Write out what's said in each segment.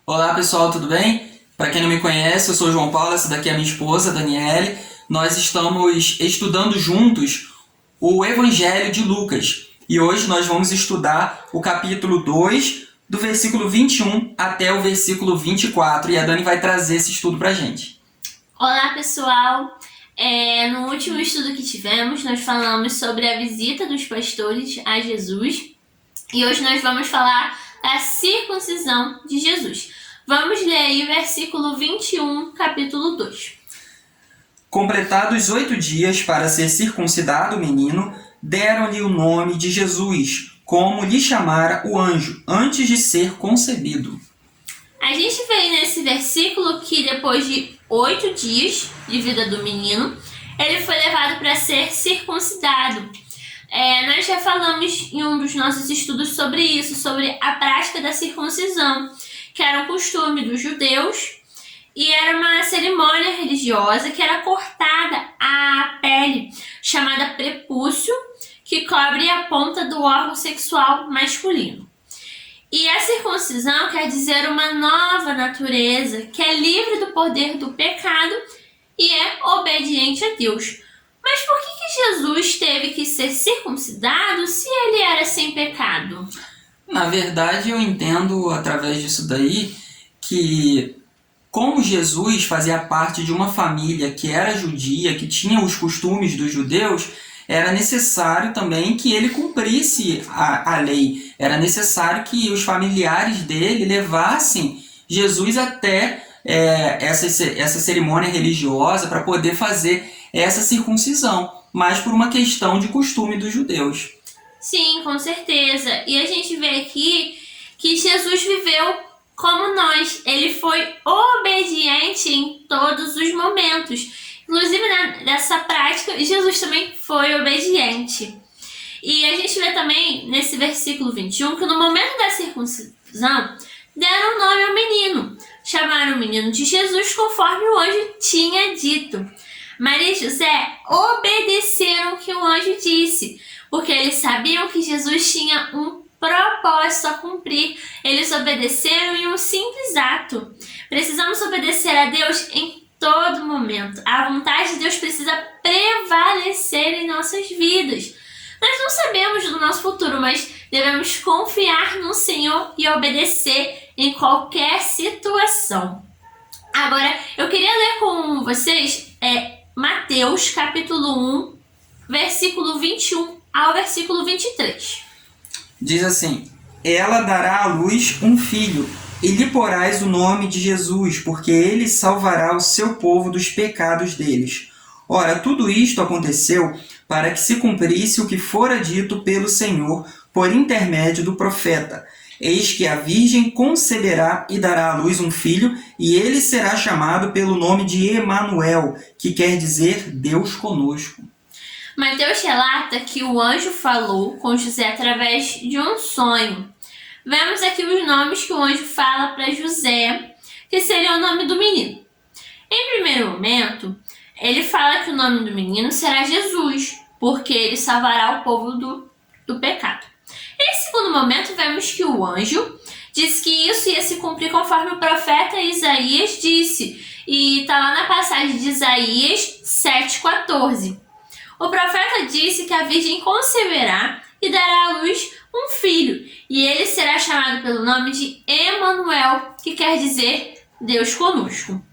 Olá pessoal, tudo bem? Para quem não me conhece, eu sou o João Paulo, essa daqui é a minha esposa, Daniele. Nós estamos estudando juntos o Evangelho de Lucas e hoje nós vamos estudar o capítulo 2, do versículo 21 até o versículo 24, e a Dani vai trazer esse estudo para a gente. Olá pessoal, no último estudo que tivemos nós falamos sobre a visita dos pastores a Jesus e hoje nós vamos falar da circuncisão de Jesus. Vamos ler aí o versículo 21, capítulo 2. Completados 8 dias para ser circuncidado o menino, deram-lhe o nome de Jesus, como lhe chamara o anjo, antes de ser concebido. A gente vê nesse versículo que depois de 8 dias de vida do menino, ele foi levado para ser circuncidado. Nós já falamos em um dos nossos estudos sobre isso, sobre a prática da circuncisão, que era um costume dos judeus e era uma cerimônia religiosa que era cortada a pele, chamada prepúcio, que cobre a ponta do órgão sexual masculino. E a circuncisão quer dizer uma nova natureza que é livre do poder do pecado e é obediente a Deus. Mas por que Jesus teve que ser circuncidado se ele era sem pecado? Na verdade, eu entendo através disso daí que, como Jesus fazia parte de uma família que era judia, que tinha os costumes dos judeus, era necessário também que ele cumprisse a lei. Era necessário que os familiares dele levassem Jesus até essa cerimônia religiosa para poder fazer essa circuncisão, mas por uma questão de costume dos judeus. Sim, com certeza. E a gente vê aqui que Jesus viveu como nós. Ele foi obediente em todos os momentos. Inclusive, nessa prática, Jesus também foi obediente. E a gente vê também, nesse versículo 21, que no momento da circuncisão, deram nome ao menino. Chamaram o menino de Jesus conforme o anjo tinha dito. Maria e José obedeceram o que o anjo disse, porque eles sabiam que Jesus tinha um propósito a cumprir. Eles obedeceram em um simples ato. Precisamos obedecer a Deus em todo momento. A vontade de Deus precisa prevalecer em nossas vidas. Nós não sabemos do nosso futuro, mas devemos confiar no Senhor e obedecer em qualquer situação. Agora, eu queria ler com vocês Mateus capítulo 1, versículo 21 ao versículo 23. Diz assim: ela dará à luz um filho, e lhe porás o nome de Jesus, porque ele salvará o seu povo dos pecados deles. Ora, tudo isto aconteceu para que se cumprisse o que fora dito pelo Senhor por intermédio do profeta. Eis que a virgem conceberá e dará à luz um filho, e ele será chamado pelo nome de Emanuel, que quer dizer Deus conosco. Mateus relata que o anjo falou com José através de um sonho. Vemos aqui os nomes que o anjo fala para José, que seria o nome do menino. Em primeiro momento, ele fala que o nome do menino será Jesus, porque ele salvará o povo do pecado. Em segundo momento, vemos que o anjo diz que isso ia se cumprir conforme o profeta Isaías disse, e está lá na passagem de Isaías 7,14. O profeta disse que a virgem conceberá e dará à luz um filho, e ele será chamado pelo nome de Emanuel, que quer dizer Deus conosco.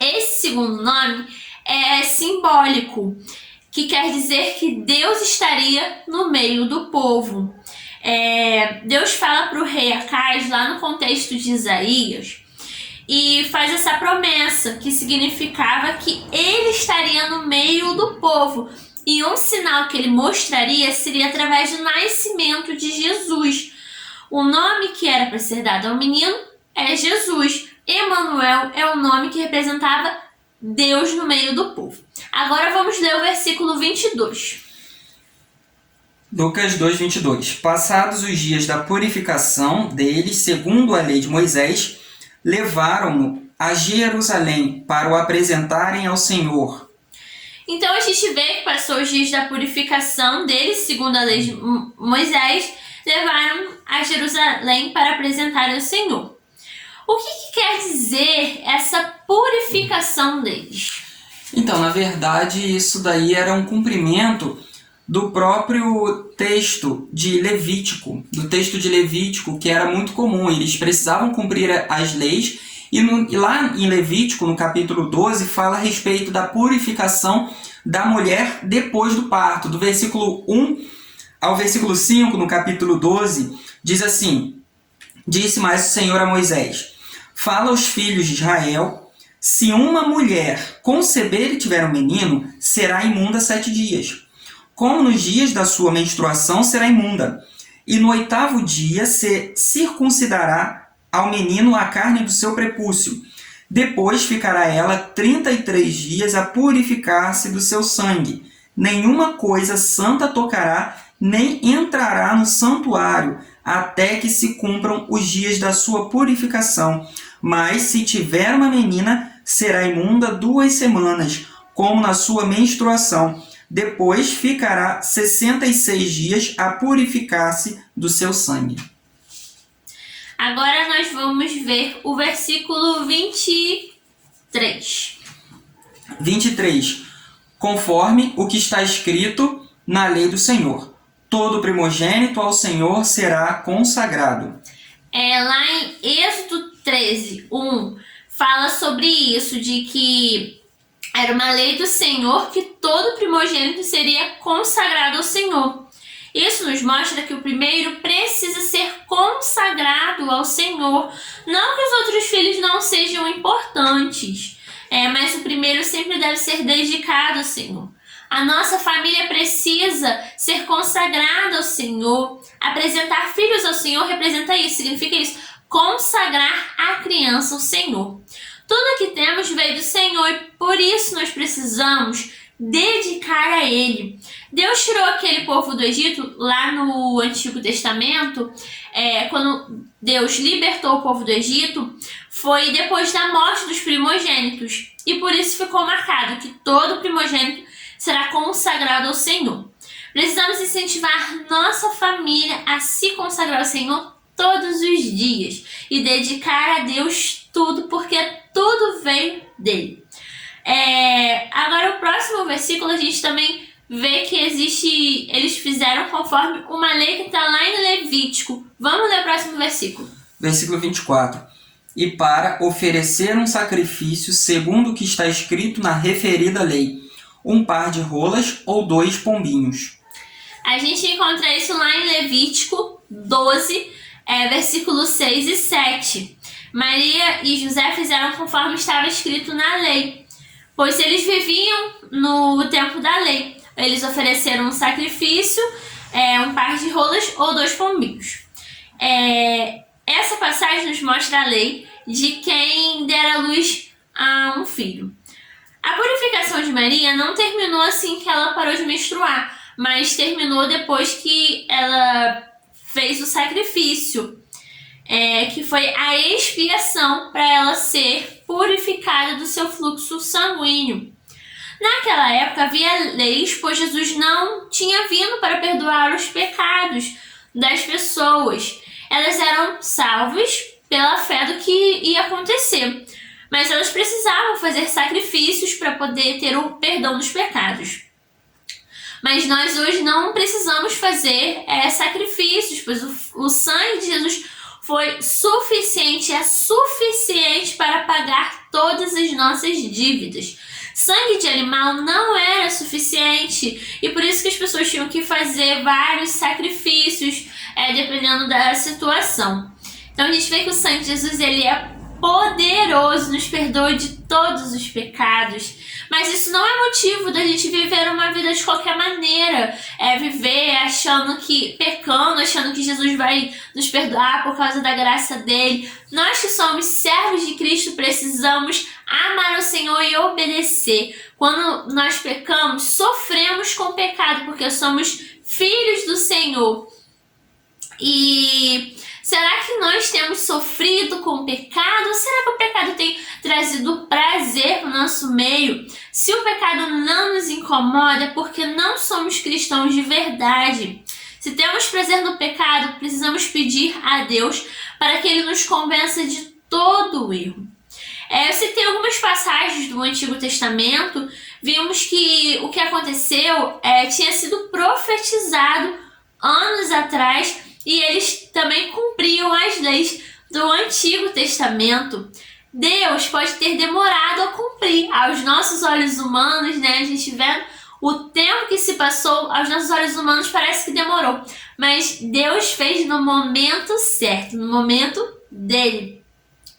Esse segundo nome é simbólico, que quer dizer que Deus estaria no meio do povo. Deus fala para o rei Acais, lá no contexto de Isaías, e faz essa promessa, que significava que ele estaria no meio do povo. E um sinal que ele mostraria seria através do nascimento de Jesus. O nome que era para ser dado ao menino é Jesus. Emanuel é o nome que representava Deus no meio do povo. Agora vamos ler o versículo 22. Lucas 2:22. Passados os dias da purificação deles, segundo a lei de Moisés, levaram-no a Jerusalém para o apresentarem ao Senhor. Então a gente vê que passou os dias da purificação deles, segundo a lei de Moisés, levaram a Jerusalém para apresentar ao Senhor. O que quer dizer essa purificação deles? Então, na verdade, isso daí era um cumprimento do próprio texto de Levítico, que era muito comum. Eles precisavam cumprir as leis, e lá em Levítico, no capítulo 12, fala a respeito da purificação da mulher depois do parto. Do versículo 1 ao versículo 5, no capítulo 12, diz assim: Disse mais o Senhor a Moisés: Fala aos filhos de Israel: se uma mulher conceber e tiver um menino, será imunda 7 dias. Como nos dias da sua menstruação será imunda. E no 8º dia se circuncidará ao menino a carne do seu prepúcio. Depois ficará ela 33 dias a purificar-se do seu sangue. Nenhuma coisa santa tocará, nem entrará no santuário, até que se cumpram os dias da sua purificação. Mas se tiver uma menina, será imunda 2 semanas, como na sua menstruação. Depois ficará 66 dias a purificar-se do seu sangue. Agora nós vamos ver o versículo 23. 23. Conforme o que está escrito na lei do Senhor: todo primogênito ao Senhor será consagrado. Lá em Êxodo 13, 1, fala sobre isso, de que era uma lei do Senhor que todo primogênito seria consagrado ao Senhor. Isso nos mostra que o primeiro precisa ser consagrado ao Senhor. Não que os outros filhos não sejam importantes, mas o primeiro sempre deve ser dedicado ao Senhor. A nossa família precisa ser consagrada ao Senhor. Apresentar filhos ao Senhor representa isso, significa isso: consagrar a criança ao Senhor. Tudo que temos veio do Senhor e por isso nós precisamos dedicar a Ele. Deus tirou aquele povo do Egito lá no Antigo Testamento. Quando Deus libertou o povo do Egito, foi depois da morte dos primogênitos. E por isso ficou marcado que todo primogênito será consagrado ao Senhor. Precisamos incentivar nossa família a se consagrar ao Senhor todos os dias e dedicar a Deus tudo, porque tudo veio dele. Agora o próximo versículo a gente também vê que eles fizeram conforme uma lei que está lá em Levítico. Vamos ler o próximo versículo. Versículo 24. E para oferecer um sacrifício segundo o que está escrito na referida lei, 1 par de rolas ou 2 pombinhos. A gente encontra isso lá em Levítico 12, versículos 6 e 7. Maria e José fizeram conforme estava escrito na lei, pois eles viviam no tempo da lei. Eles ofereceram um sacrifício, 1 par de rolas ou 2 pombinhos. Essa passagem nos mostra a lei de quem dera luz a um filho. A purificação de Maria não terminou assim que ela parou de menstruar, mas terminou depois que ela fez o sacrifício, que foi a expiação para ela ser purificada do seu fluxo sanguíneo. Naquela época havia leis, pois Jesus não tinha vindo para perdoar os pecados das pessoas. Elas eram salvas pela fé do que ia acontecer, mas elas precisavam fazer sacrifícios para poder ter o perdão dos pecados. Mas nós hoje não precisamos fazer sacrifícios, pois o sangue de Jesus foi suficiente, é suficiente para pagar todas as nossas dívidas. Sangue de animal não era suficiente e por isso que as pessoas tinham que fazer vários sacrifícios, dependendo da situação. Então a gente vê que o sangue de Jesus ele é poderoso, nos perdoa de todos os pecados. Mas isso não é motivo da gente viver uma vida de qualquer maneira. Viver pecando, achando que Jesus vai nos perdoar por causa da graça dele. Nós que somos servos de Cristo precisamos amar o Senhor e obedecer. Quando nós pecamos, sofremos com o pecado, porque somos filhos do Senhor. E será que nós temos sofrido com o pecado? Ou será que o pecado tem trazido prazer para o nosso meio? Se o pecado não nos incomoda, é porque não somos cristãos de verdade. Se temos prazer no pecado, precisamos pedir a Deus para que Ele nos convença de todo o erro. Eu citei algumas passagens do Antigo Testamento, vimos que o que aconteceu tinha sido profetizado anos atrás e eles também cumpriam as leis do Antigo Testamento. Deus pode ter demorado a cumprir aos nossos olhos humanos, né? A gente vendo o tempo que se passou, aos nossos olhos humanos parece que demorou, mas Deus fez no momento certo, no momento dele.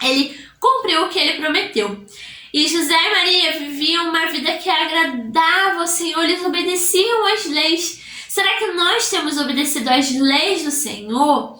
Ele cumpriu o que ele prometeu. E José e Maria viviam uma vida que agradava ao Senhor, eles obedeciam às leis. Será que nós temos obedecido às leis do Senhor?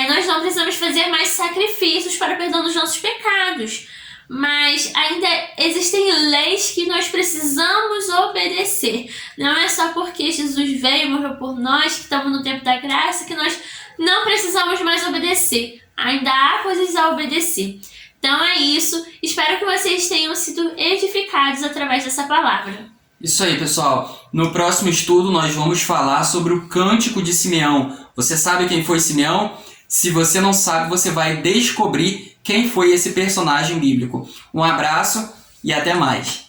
Nós não precisamos fazer mais sacrifícios para perdão dos nossos pecados, mas ainda existem leis que nós precisamos obedecer. Não é só porque Jesus veio e morreu por nós, que estamos no tempo da graça, que nós não precisamos mais obedecer. Ainda há coisas a obedecer. Então é isso. Espero que vocês tenham sido edificados através dessa palavra. Isso aí, pessoal. No próximo estudo nós vamos falar sobre o Cântico de Simeão. Você sabe quem foi Simeão? Se você não sabe, você vai descobrir quem foi esse personagem bíblico. Um abraço e até mais.